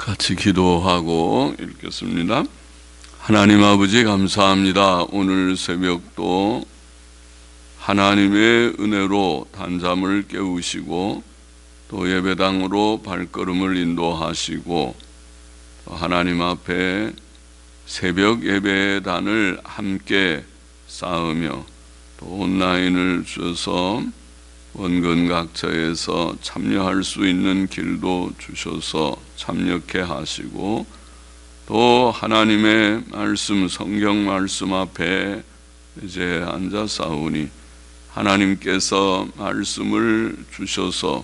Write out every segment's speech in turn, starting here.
같이 기도하고 읽겠습니다. 하나님 아버지 감사합니다. 오늘 새벽도 하나님의 은혜로 단잠을 깨우시고 또 예배당으로 발걸음을 인도하시고 또 하나님 앞에 새벽 예배의 단을 함께 쌓으며 또 온라인을 주셔서 원근 각처에서 참여할 수 있는 길도 주셔서 참여케 하시고 또 하나님의 말씀, 성경 말씀 앞에 이제 앉아 싸우니 하나님께서 말씀을 주셔서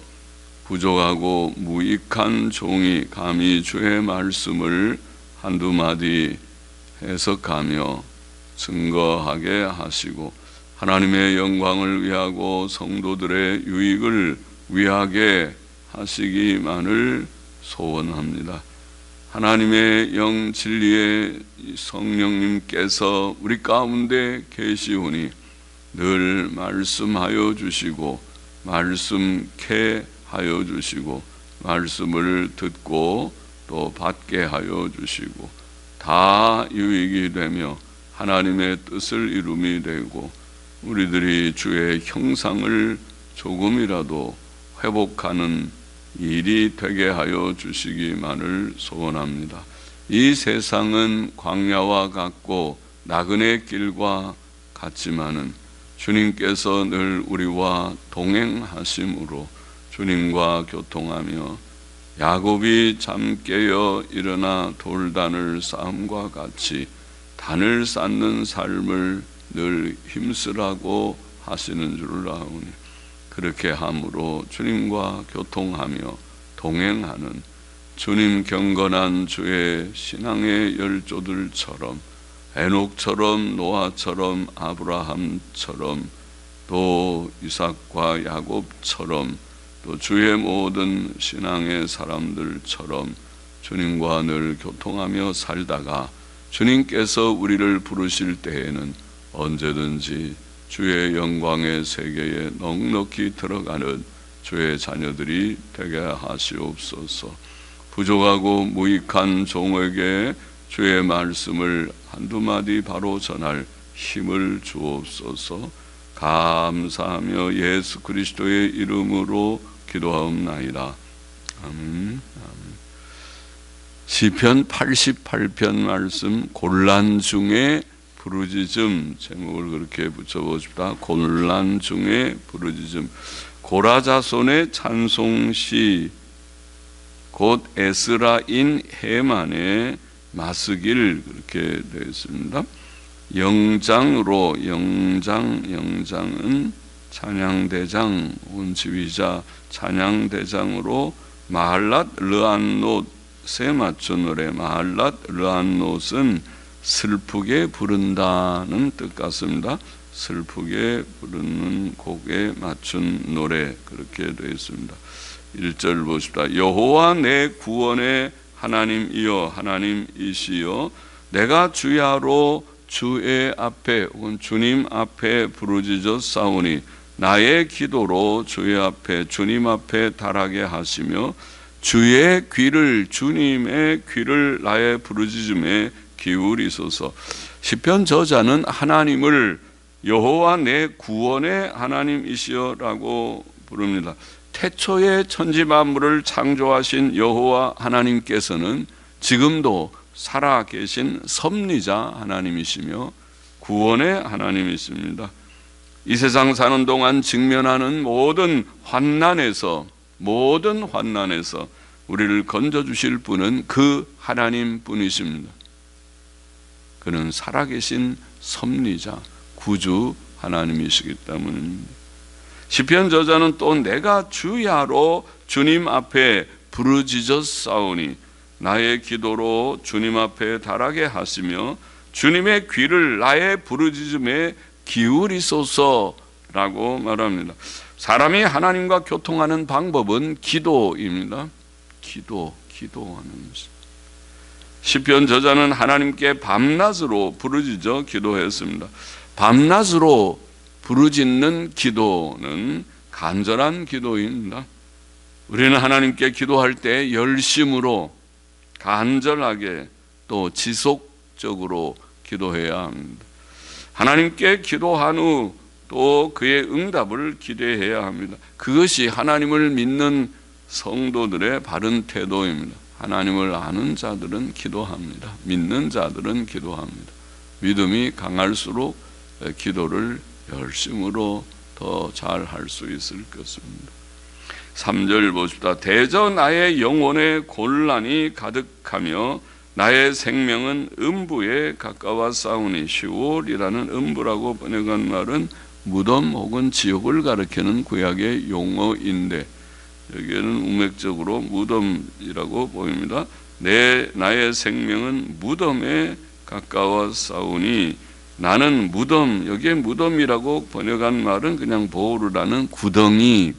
부족하고 무익한 종이 감히 주의 말씀을 한두 마디 해석하며 증거하게 하시고 하나님의 영광을 위하고 성도들의 유익을 위하게 하시기만을 소원합니다. 하나님의 영 진리의 성령님께서 우리 가운데 계시오니 늘 말씀하여 주시고 말씀케 하여 주시고 말씀을 듣고 또 받게 하여 주시고 다 유익이 되며 하나님의 뜻을 이룸이 되고 우리들이 주의 형상을 조금이라도 회복하는 일이 되게 하여 주시기만을 소원합니다. 이 세상은 광야와 같고 나그네 길과 같지만은 주님께서 늘 우리와 동행하심으로 주님과 교통하며 야곱이 잠 깨어 일어나 돌단을 쌓음과 같이 단을 쌓는 삶을 늘 힘쓰라고 하시는 줄을 아오니 그렇게 함으로 주님과 교통하며 동행하는 주님 경건한 주의 신앙의 열조들처럼 에녹처럼 노아처럼 아브라함처럼 또 이삭과 야곱처럼 또 주의 모든 신앙의 사람들처럼 주님과 늘 교통하며 살다가 주님께서 우리를 부르실 때에는 언제든지 주의 영광의 세계에 넉넉히 들어가는 주의 자녀들이 되게 하시옵소서. 부족하고 무익한 종에게 주의 말씀을 한두 마디 바로 전할 힘을 주옵소서. 감사하며 예수 그리스도의 이름으로 기도하옵나이다. 아멘. 시편 88편 말씀 곤란 중에 부르짖음 제목을 그렇게 붙여보십시다. 곤란 중에 부르짖음. 고라자손의 찬송시 곧 에스라인 해만의 마스길 그렇게 되어 있습니다. 영장으로 영장은 찬양대장 온지휘자 찬양대장으로 마할랏 르안롯에 맞춘 노래. 마할랏 르안롯은 슬프게 부른다는 뜻 같습니다. 슬프게 부르는 곡에 맞춘 노래 그렇게 되어 있습니다. 1절 보십시다. 여호와 내 구원의 하나님이여 하나님이시여 내가 주야로 주의 앞에 혹은 주님 앞에 부르짖어 싸우니 나의 기도로 주의 앞에 주님 앞에 달하게 하시며 주의 귀를 주님의 귀를 나의 부르짖음에 기울이소서. 시편 저자는 하나님을 여호와 내 구원의 하나님이시여라고 부릅니다. 태초에 천지 만물을 창조하신 여호와 하나님께서는 지금도 살아계신 섭리자 하나님이시며 구원의 하나님이십니다. 이 세상 사는 동안 직면하는 모든 환난에서 우리를 건져주실 분은 그 하나님뿐이십니다. 그는 살아계신 섭리자 구주 하나님이시기 때문입니다. 시편 저자는 또 내가 주야로 주님 앞에 부르짖어 싸우니 나의 기도로 주님 앞에 달하게 하시며 주님의 귀를 나의 부르짖음에 기울이소서라고 말합니다. 사람이 하나님과 교통하는 방법은 기도입니다. 기도하는 것입니다. 시편 저자는 하나님께 밤낮으로 부르짖어 기도했습니다. 밤낮으로 부르짖는 기도는 간절한 기도입니다. 우리는 하나님께 기도할 때 열심으로 간절하게 또 지속적으로 기도해야 합니다. 하나님께 기도한 후 또 그의 응답을 기대해야 합니다. 그것이 하나님을 믿는 성도들의 바른 태도입니다. 하나님을 아는 자들은 기도합니다. 믿는 자들은 기도합니다. 믿음이 강할수록 기도를 열심으로 더 잘할 수 있을 것입니다. 3절 보십시다. 대저 나의 영혼에 곤란이 가득하며 나의 생명은 음부에 가까웠사오니. 시올이라는 음부라고 번역한 말은 무덤 혹은 지옥을 가리키는 구약의 용어인데 여기에는 우맥적으로 무덤이라고 보입니다. 나의 생명은 무덤에 가까웠사오니. 나는 무덤, 여기에 무덤이라고 번역한 말은 그냥 보르라는 구덩이에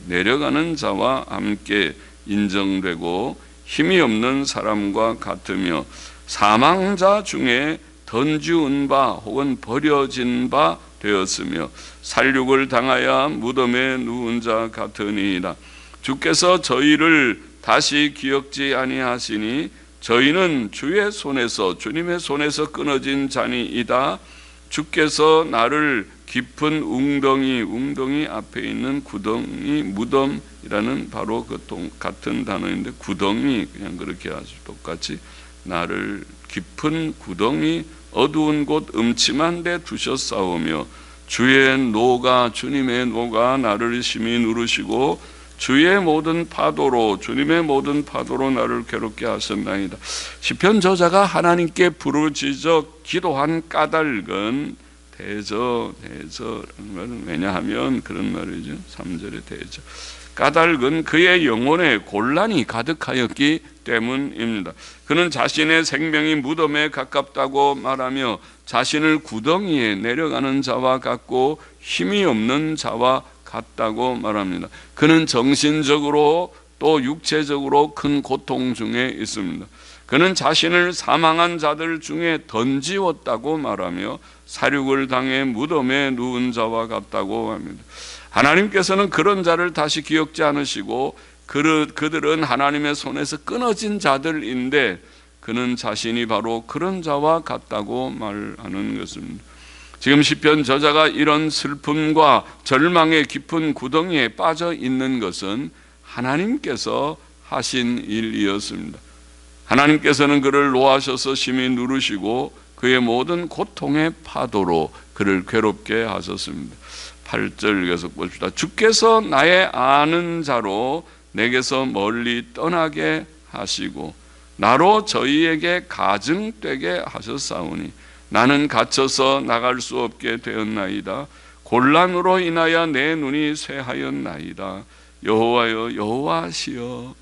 내려가는 자와 함께 인정되고 힘이 없는 사람과 같으며 사망자 중에 던지운 바 혹은 버려진 바 되었으며 살육을 당하여 무덤에 누운 자 같으니이다. 주께서 저희를 다시 기억지 아니하시니 저희는 주의 손에서, 주님의 손에서 끊어진 자니이다. 주께서 나를 깊은 웅덩이 앞에 있는 구덩이, 무덤이라는 바로 그 같은 단어인데 구덩이, 그냥 그렇게 아주 똑같이 나를 깊은 구덩이, 어두운 곳 음침한 데 두셨사오며 주님의 노가 나를 심히 누르시고 주님의 모든 파도로 나를 괴롭게 하셨나이다. 시편 저자가 하나님께 부르짖어 기도한 까닭은 대저라는 말은, 왜냐하면 그런 말이죠. 3절의 대저. 까닭은 그의 영혼에 곤란이 가득하였기 때문입니다. 그는 자신의 생명이 무덤에 가깝다고 말하며 자신을 구덩이에 내려가는 자와 같고 힘이 없는 자와 같다고 말합니다. 그는 정신적으로 또 육체적으로 큰 고통 중에 있습니다. 그는 자신을 사망한 자들 중에 던지웠다고 말하며 사륙을 당해 무덤에 누운 자와 같다고 합니다. 하나님께서는 그런 자를 다시 기억지 않으시고 그들은 하나님의 손에서 끊어진 자들인데 그는 자신이 바로 그런 자와 같다고 말하는 것입니다. 지금 시편 저자가 이런 슬픔과 절망의 깊은 구덩이에 빠져 있는 것은 하나님께서 하신 일이었습니다. 하나님께서는 그를 노하셔서 심히 누르시고 그의 모든 고통의 파도로 그를 괴롭게 하셨습니다. 8절 계속 봅시다. 주께서 나의 아는 자로 내게서 멀리 떠나게 하시고 나로 저희에게 가증되게 하셨사오니 나는 갇혀서 나갈 수 없게 되었나이다. 곤란으로 인하여 내 눈이 쇠하였나이다. 여호와여, 여호와시여,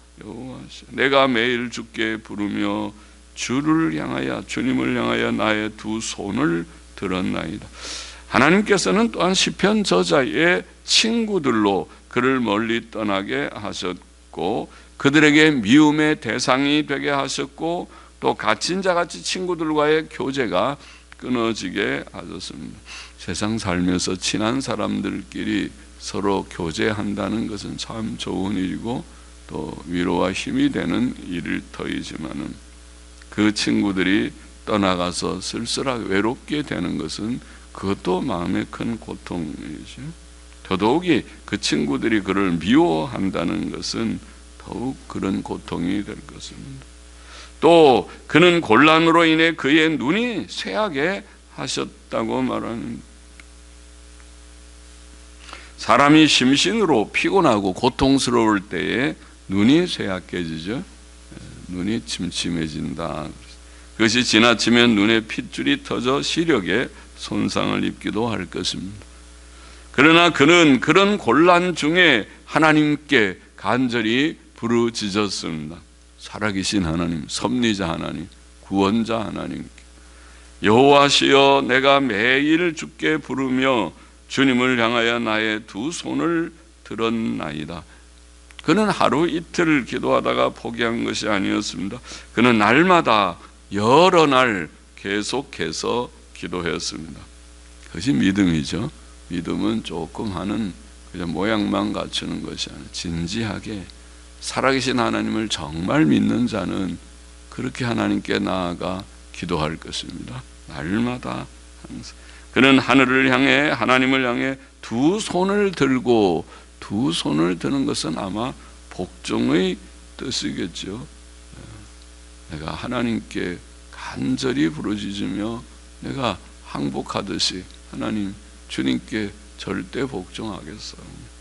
내가 매일 주께 부르며 주님을 향하여 나의 두 손을 들었나이다. 하나님께서는 또한 시편 저자의 친구들로 그를 멀리 떠나게 하셨고 그들에게 미움의 대상이 되게 하셨고 또 갇힌 자같이 친구들과의 교제가 끊어지게 하셨습니다. 세상 살면서 친한 사람들끼리 서로 교제한다는 것은 참 좋은 일이고 또 위로와 힘이 되는 일일 터이지만은 그 친구들이 떠나가서 쓸쓸하게 외롭게 되는 것은 그것도 마음의 큰 고통이죠. 더더욱이 그 친구들이 그를 미워한다는 것은 더욱 그런 고통이 될 것입니다. 또 그는 곤란으로 인해 그의 눈이 쇠하게 하셨다고 말하는, 사람이 심신으로 피곤하고 고통스러울 때에 눈이 쇠약해지죠. 눈이 침침해진다. 그것이 지나치면 눈에 핏줄이 터져 시력에 손상을 입기도 할 것입니다. 그러나 그는 그런 곤란 중에 하나님께 간절히 부르짖었습니다. 살아계신 하나님, 섭리자 하나님, 구원자 하나님께 여호와시여, 내가 매일 주께 부르며 주님을 향하여 나의 두 손을 들었나이다. 그는 하루 이틀 기도하다가 포기한 것이 아니었습니다. 그는 날마다 여러 날 계속해서 기도했습니다. 그것이 믿음이죠. 믿음은 조금 하는 그냥 모양만 갖추는 것이 아니라 진지하게 살아계신 하나님을 정말 믿는 자는 그렇게 하나님께 나아가 기도할 것입니다. 날마다 항상. 그는 하늘을 향해, 하나님을 향해 두 손을 들고, 두 손을 드는 것은 아마 복종의 뜻이겠죠. 내가 하나님께 간절히 부르짖으며 내가 항복하듯이 하나님, 주님께 절대 복종하겠사오니,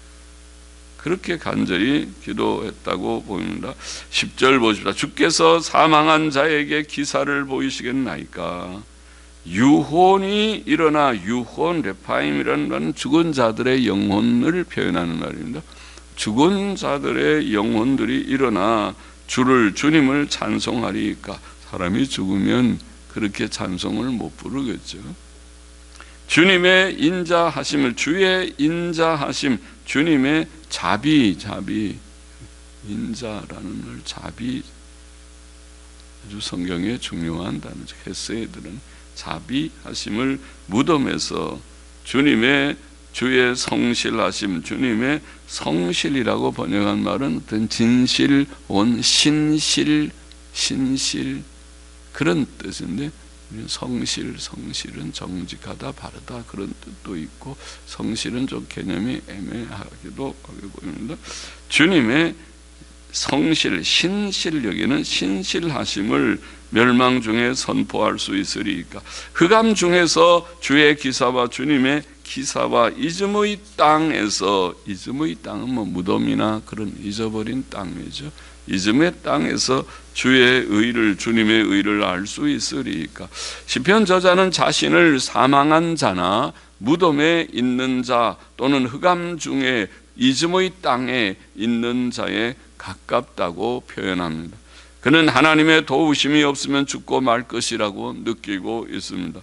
그렇게 간절히 기도했다고 보입니다. 10절 보십시다. 주께서 사망한 자에게 기사를 보이시겠나이까. 유혼이 일어나, 유혼, 레파임이라는 말은 죽은 자들의 영혼을 표현하는 말입니다. 죽은 자들의 영혼들이 일어나 주님을 찬송하리까. 사람이 죽으면 그렇게 찬송을 못 부르겠죠. 주님의 인자하심을, 주의 인자하심, 주님의 자비, 인자라는 말, 자비, 아주 성경에 중요한 단어죠. 헤세드는 자비하심을 무덤에서 주님의, 주의 성실하심, 주님의 성실이라고 번역한 말은 어떤 진실, 신실 그런 뜻인데, 성실은 정직하다, 바르다 그런 뜻도 있고, 성실은 좀 개념이 애매하기도 하게 보입니다. 주님의 성실, 신실, 여기는 신실하심을 멸망 중에 선포할 수 있으리까. 흑암 중에서 주의 기사와 주님의 기사와 이즘의 땅에서, 이즘의 땅은 뭐 무덤이나 그런 잊어버린 땅이죠. 이즘의 땅에서 주의 의를, 주님의 의를 알 수 있으리까. 시편 저자는 자신을 사망한 자나 무덤에 있는 자 또는 흑암 중에 이즘의 땅에 있는 자에 가깝다고 표현합니다. 그는 하나님의 도우심이 없으면 죽고 말 것이라고 느끼고 있습니다.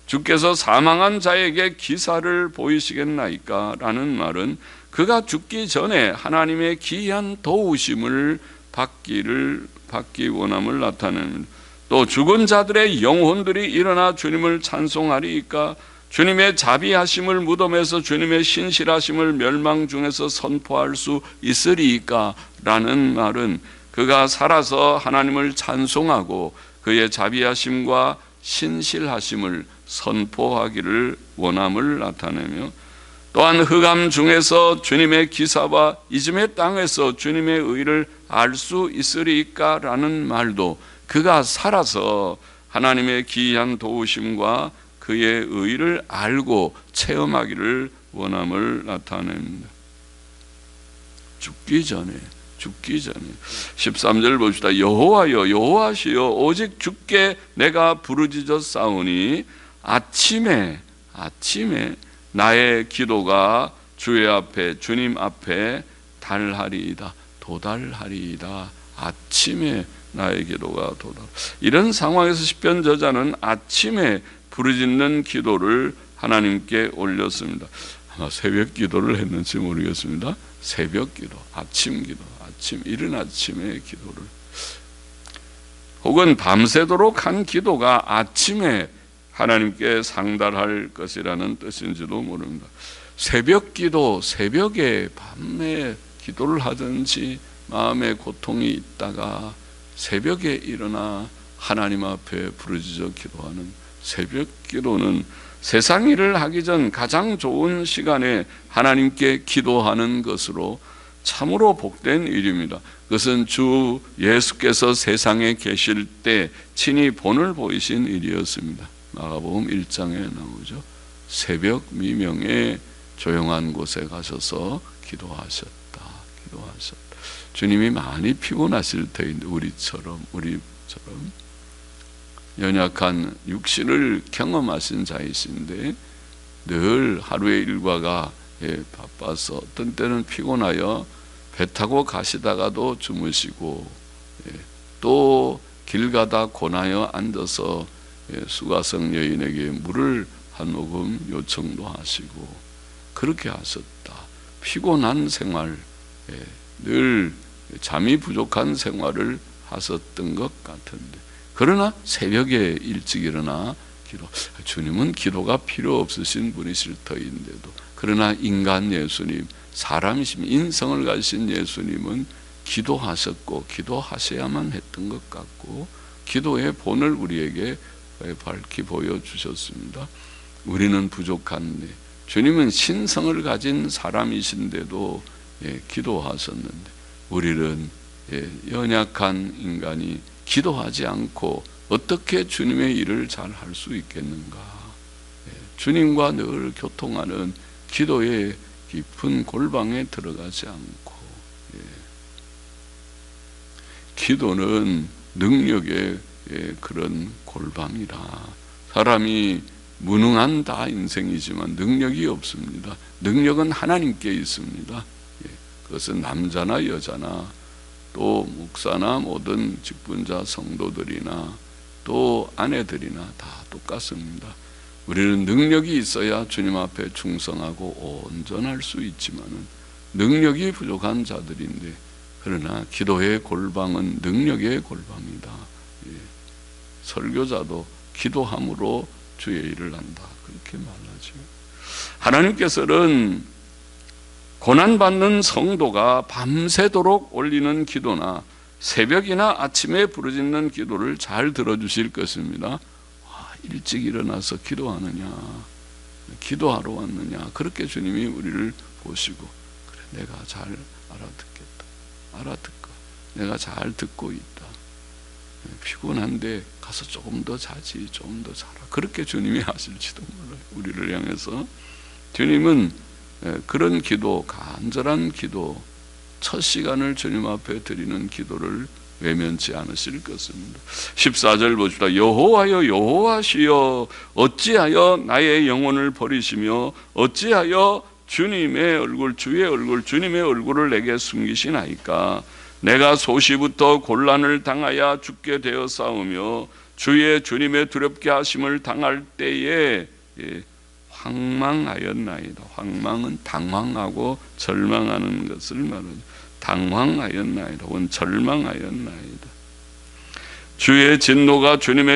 주께서 사망한 자에게 기사를 보이시겠나이까 라는 말은 그가 죽기 전에 하나님의 기이한 도우심을 받기 원함을 나타냅니다. 또 죽은 자들의 영혼들이 일어나 주님을 찬송하리이까. 주님의 자비하심을 무덤에서, 주님의 신실하심을 멸망 중에서 선포할 수 있으리이까 라는 말은 그가 살아서 하나님을 찬송하고 그의 자비하심과 신실하심을 선포하기를 원함을 나타내며, 또한 흑암 중에서 주님의 기사와 이즘의 땅에서 주님의 의를 알 수 있으리까 라는 말도 그가 살아서 하나님의 기이한 도우심과 그의 의를 알고 체험하기를 원함을 나타냅니다. 죽기 전에 13절 봅시다. 여호와여, 여호와시여, 오직 주께 내가 부르짖었사오니 아침에 나의 기도가 주의 앞에, 주님 앞에 도달하리이다. 아침에 나의 기도가 도달. 이런 상황에서 시편 저자는 아침에 부르짖는 기도를 하나님께 올렸습니다. 아마 새벽 기도를 했는지 모르겠습니다. 새벽 기도, 아침 기도, 이른 아침의 기도를, 혹은 밤새도록 한 기도가 아침에 하나님께 상달할 것이라는 뜻인지도 모릅니다. 새벽 기도, 새벽에 밤에 기도를 하든지 마음에 고통이 있다가 새벽에 일어나 하나님 앞에 부르짖어 기도하는 새벽 기도는 세상 일을 하기 전 가장 좋은 시간에 하나님께 기도하는 것으로 참으로 복된 일입니다. 그것은 주 예수께서 세상에 계실 때 친히 본을 보이신 일이었습니다. 마가복음 1장에 나오죠. 새벽 미명에 조용한 곳에 가셔서 기도하셨다. 주님이 많이 피곤하실 터인데 우리처럼 연약한 육신을 경험하신 자이신데 늘 하루의 일과가 바빠서 어떤 때는 피곤하여 배 타고 가시다가도 주무시고, 또 길 가다 고나여 앉아서 수가성 여인에게 물을 한 모금 요청도 하시고 그렇게 하셨다. 피곤한 생활, 늘 잠이 부족한 생활을 하셨던 것 같은데, 그러나 새벽에 일찍 일어나 기도. 주님은 기도가 필요 없으신 분이실 터인데도, 그러나 인간 예수님, 사람이시면 인성을 가진 예수님은 기도하셨고 기도하셔야만 했던 것 같고 기도의 본을 우리에게 밝히 보여주셨습니다. 우리는 부족한데 주님은 신성을 가진 사람이신데도 기도하셨는데 우리는 연약한 인간이 기도하지 않고 어떻게 주님의 일을 잘 할 수 있겠는가. 주님과 늘 교통하는 기도의 깊은 골방에 들어가지 않고 기도는 능력의 그런 골방이라 사람이 무능한 다 인생이지만 능력이 없습니다. 능력은 하나님께 있습니다. 그것은 남자나 여자나 또 목사나 모든 직분자 성도들이나 또 아내들이나 다 똑같습니다. 우리는 능력이 있어야 주님 앞에 충성하고 온전할 수 있지만은 능력이 부족한 자들인데 그러나 기도의 골방은 능력의 골방이다. 설교자도 기도함으로 주의 일을 한다. 그렇게 말하죠. 하나님께서는 고난받는 성도가 밤새도록 올리는 기도나 새벽이나 아침에 부르짖는 기도를 잘 들어주실 것입니다. 일찍 일어나서 기도하느냐, 기도하러 왔느냐, 그렇게 주님이 우리를 보시고 그래 내가 잘 알아듣고 내가 잘 듣고 있다. 피곤한데 가서 조금 더 자지, 조금 더 자라. 그렇게 주님이 하실지도 몰라요. 우리를 향해서 주님은 그런 기도, 간절한 기도, 첫 시간을 주님 앞에 드리는 기도를 외면치 않으실 것입니다. 14절 보십시다. 여호와여 여호와시여 어찌하여 나의 영혼을 버리시며 어찌하여 주님의 얼굴 주의 얼굴 주님의 얼굴을 내게 숨기시나이까. 내가 소시부터 곤란을 당하여 죽게 되어 싸우며 주님의 두렵게 하심을 당할 때에 황망하였나이다. 황망은 당황하고 절망하는 것을 말하죠. 당황하였나이다. 혹은 절망하였나이다. 주님의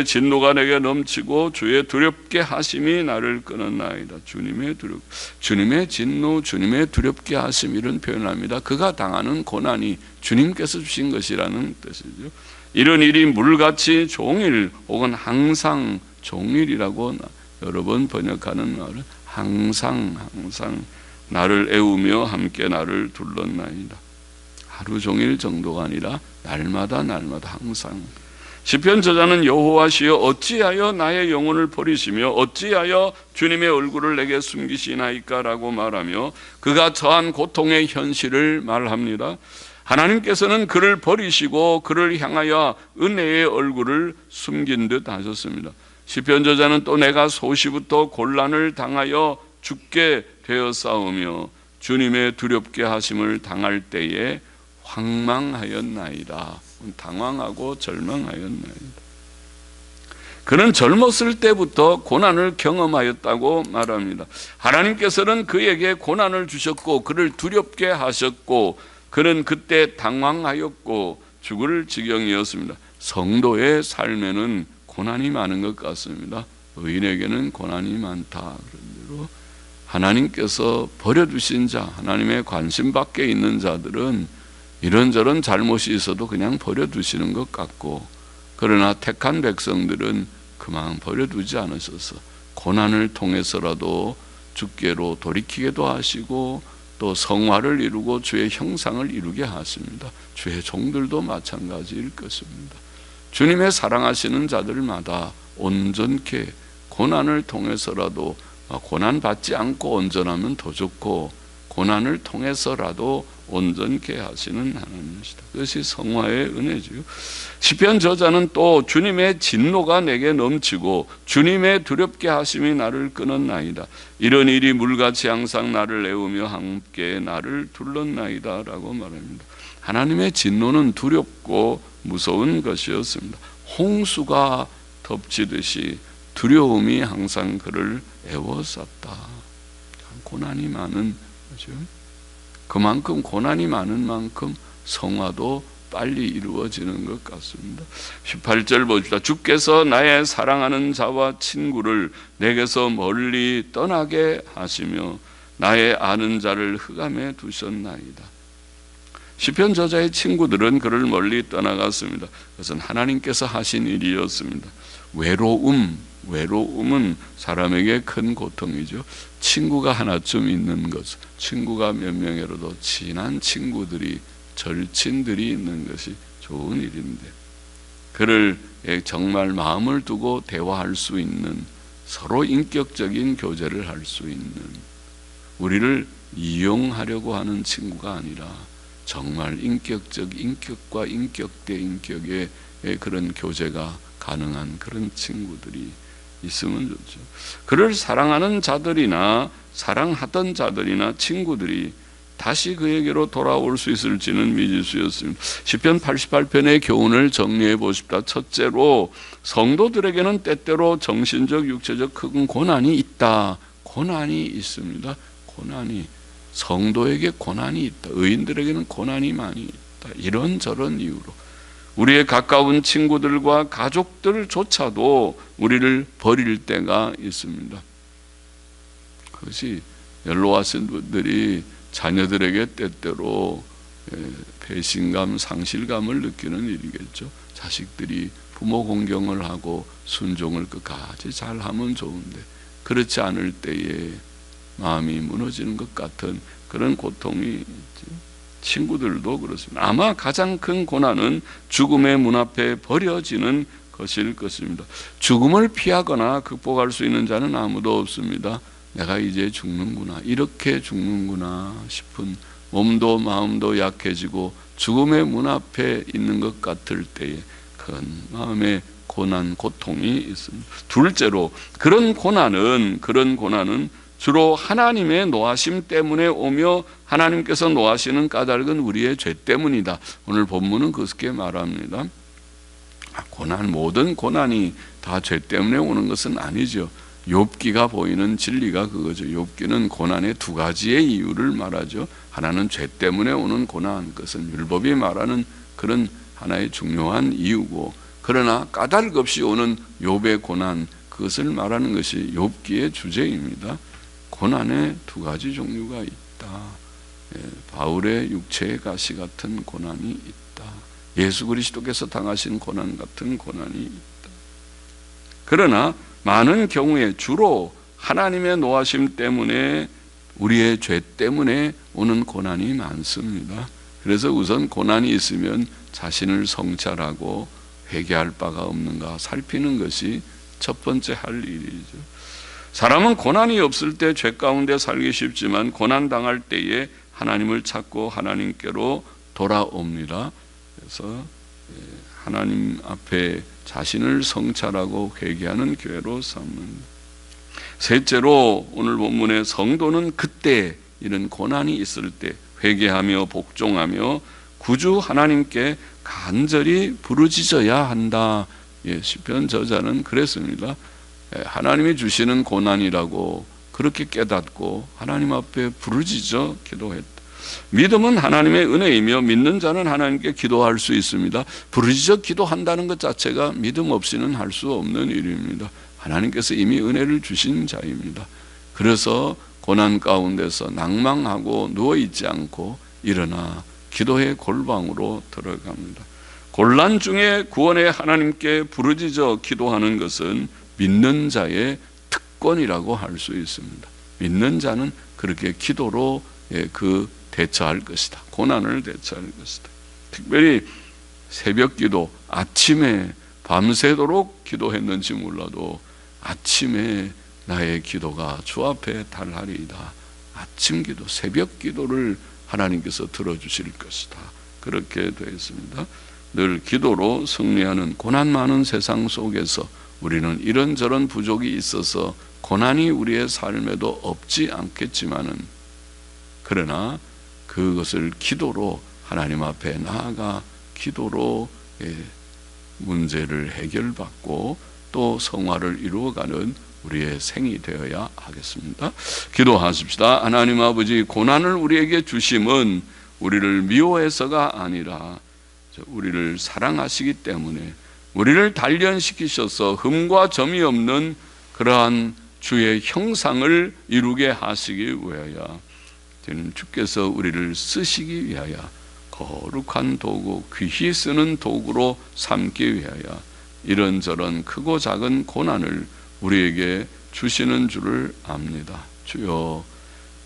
진노가 내게 넘치고 주의 두렵게 하심이 나를 끊었나이다. 주님의 진노, 주님의 두렵게 하심 이런 표현합니다. 그가 당하는 고난이 주님께서 주신 것이라는 뜻이죠. 이런 일이 물같이 종일 혹은 항상 종일이라고 여러 번 번역하는 말은 항상 나를 애우며 함께 나를 둘렀나이다. 하루 종일 정도가 아니라 날마다 항상. 시편 저자는 여호와시여 어찌하여 나의 영혼을 버리시며 어찌하여 주님의 얼굴을 내게 숨기시나이까 라고 말하며 그가 처한 고통의 현실을 말합니다. 하나님께서는 그를 버리시고 그를 향하여 은혜의 얼굴을 숨긴 듯 하셨습니다. 시편 저자는 또 내가 소시부터 곤란을 당하여 죽게 되어 싸우며 주님의 두렵게 하심을 당할 때에 황망하였나이다. 당황하고 절망하였나이다. 그는 젊었을 때부터 고난을 경험하였다고 말합니다. 하나님께서는 그에게 고난을 주셨고 그를 두렵게 하셨고 그는 그때 당황하였고 죽을 지경이었습니다. 성도의 삶에는 고난이 많은 것 같습니다. 의인에게는 고난이 많다. 그런 대로 하나님께서 버려두신 자, 하나님의 관심 밖에 있는 자들은 이런저런 잘못이 있어도 그냥 버려두시는 것 같고 그러나 택한 백성들은 그만 버려두지 않으셔서 고난을 통해서라도 주께로 돌이키게도 하시고 또 성화를 이루고 주의 형상을 이루게 하십니다. 주의 종들도 마찬가지일 것입니다. 주님의 사랑하시는 자들마다 온전케 고난을 통해서라도 고난받지 않고 온전하면 더 좋고 고난을 통해서라도 온전케 하시는 하나님이시다. 그것이 성화의 은혜지요. 시편 저자는 또 주님의 진노가 내게 넘치고 주님의 두렵게 하심이 나를 끊었나이다. 이런 일이 물같이 항상 나를 애우며 함께 나를 둘렀나이다 라고 말합니다. 하나님의 진노는 두렵고 무서운 것이었습니다. 홍수가 덮치듯이 두려움이 항상 그를 애워쌌다. 고난이 많은 거죠. 그만큼 고난이 많은 만큼 성화도 빨리 이루어지는 것 같습니다. 18절 봅시다. 주께서 나의 사랑하는 자와 친구를 내게서 멀리 떠나게 하시며 나의 아는 자를 흑암에 두셨나이다. 시편 저자의 친구들은 그를 멀리 떠나갔습니다. 그것은 하나님께서 하신 일이었습니다. 외로움은 사람에게 큰 고통이죠. 친구가 하나쯤 있는 것, 친구가 몇 명이라도 친한 친구들이, 절친들이 있는 것이 좋은 일인데, 그를 정말 마음을 두고 대화할 수 있는, 서로 인격적인 교제를 할 수 있는, 우리를 이용하려고 하는 친구가 아니라 정말 인격과 인격 대 인격의 그런 교제가 가능한 그런 친구들이 있으면 좋죠. 그를 사랑하는 자들이나 사랑하던 자들이나 친구들이 다시 그에게로 돌아올 수 있을지는 미지수였습니다. 시편 88편의 교훈을 정리해 보십시다. 첫째로, 성도들에게는 때때로 정신적, 육체적 큰 고난이 있다. 고난이 있습니다. 성도에게 고난이 있다. 의인들에게는 고난이 많이 있다. 이런저런 이유로 우리의 가까운 친구들과 가족들조차도 우리를 버릴 때가 있습니다. 그것이 연로하신 분들이 자녀들에게 때때로 배신감, 상실감을 느끼는 일이겠죠. 자식들이 부모 공경을 하고 순종을 끝까지 잘하면 좋은데 그렇지 않을 때에 마음이 무너지는 것 같은 그런 고통이 있죠. 친구들도 그렇습니다. 아마 가장 큰 고난은 죽음의 문 앞에 버려지는 것일 것입니다. 죽음을 피하거나 극복할 수 있는 자는 아무도 없습니다. 내가 이제 죽는구나, 이렇게 죽는구나 싶은, 몸도 마음도 약해지고 죽음의 문 앞에 있는 것 같을 때에 큰 마음의 고난, 고통이 있습니다. 둘째로, 그런 고난은 주로 하나님의 노하심 때문에 오며 하나님께서 노하시는 까닭은 우리의 죄 때문이다. 오늘 본문은 그렇게 말합니다. 모든 고난이 다 죄 때문에 오는 것은 아니죠. 욥기가 보이는 진리가 그거죠. 욥기는 고난의 두 가지의 이유를 말하죠. 하나는 죄 때문에 오는 고난, 그것은 율법이 말하는 그런 하나의 중요한 이유고, 그러나 까닭 없이 오는 욥의 고난, 그것을 말하는 것이 욥기의 주제입니다. 고난의 두 가지 종류가 있다. 바울의 육체의 가시 같은 고난이 있다. 예수 그리스도께서 당하신 고난 같은 고난이 있다. 그러나 많은 경우에 주로 하나님의 노하심 때문에, 우리의 죄 때문에 오는 고난이 많습니다. 그래서 우선 고난이 있으면 자신을 성찰하고 회개할 바가 없는가 살피는 것이 첫 번째 할 일이죠. 사람은 고난이 없을 때 죄 가운데 살기 쉽지만 고난 당할 때에 하나님을 찾고 하나님께로 돌아옵니다. 그래서 하나님 앞에 자신을 성찰하고 회개하는 기회로 삼는다. 셋째로, 오늘 본문의 성도는 그때, 이런 고난이 있을 때 회개하며 복종하며 구주 하나님께 간절히 부르짖어야 한다. 시편 저자는 그랬습니다. 하나님이 주시는 고난이라고 그렇게 깨닫고 하나님 앞에 부르짖어 기도했다. 믿음은 하나님의 은혜이며 믿는 자는 하나님께 기도할 수 있습니다. 부르짖어 기도한다는 것 자체가 믿음 없이는 할 수 없는 일입니다. 하나님께서 이미 은혜를 주신 자입니다. 그래서 고난 가운데서 낭망하고 누워있지 않고 일어나 기도의 골방으로 들어갑니다. 곤란 중에 구원의 하나님께 부르짖어 기도하는 것은 믿는 자의 특권이라고 할 수 있습니다. 믿는 자는 그렇게 기도로 대처할 것이다. 고난을 대처할 것이다. 특별히 새벽 기도, 아침에 밤새도록 기도했는지 몰라도 아침에 나의 기도가 주 앞에 달하리이다. 아침 기도, 새벽 기도를 하나님께서 들어주실 것이다. 그렇게 되어 있습니다. 늘 기도로 승리하는 고난 많은 세상 속에서 우리는 이런저런 부족이 있어서 고난이 우리의 삶에도 없지 않겠지만은, 그러나 그것을 기도로 하나님 앞에 나아가 기도로 문제를 해결받고 또 성화를 이루어가는 우리의 생이 되어야 하겠습니다. 기도하십시다. 하나님 아버지, 고난을 우리에게 주심은 우리를 미워해서가 아니라 우리를 사랑하시기 때문에 우리를 단련시키셔서 흠과 점이 없는 그러한 주의 형상을 이루게 하시기 위하여, 주께서 우리를 쓰시기 위하여 거룩한 도구, 귀히 쓰는 도구로 삼기 위하여 이런저런 크고 작은 고난을 우리에게 주시는 줄을 압니다. 주여,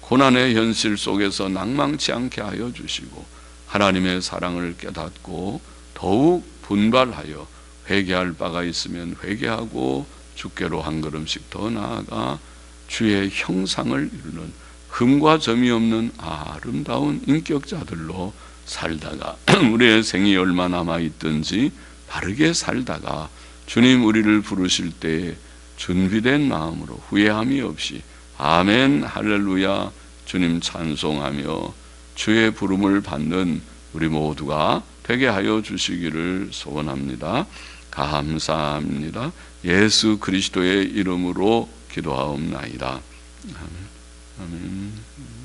고난의 현실 속에서 낭망치 않게 하여 주시고 하나님의 사랑을 깨닫고 더욱 분발하여 회개할 바가 있으면 회개하고 주께로 한 걸음씩 더 나아가 주의 형상을 이루는 흠과 점이 없는 아름다운 인격자들로 살다가 우리의 생이 얼마 남아있든지 바르게 살다가 주님 우리를 부르실 때에 준비된 마음으로 후회함이 없이 아멘 할렐루야 주님 찬송하며 주의 부름을 받는 우리 모두가 되게 하여 주시기를 소원합니다. 감사합니다. 예수 그리스도의 이름으로 기도하옵나이다. 아멘. 아멘.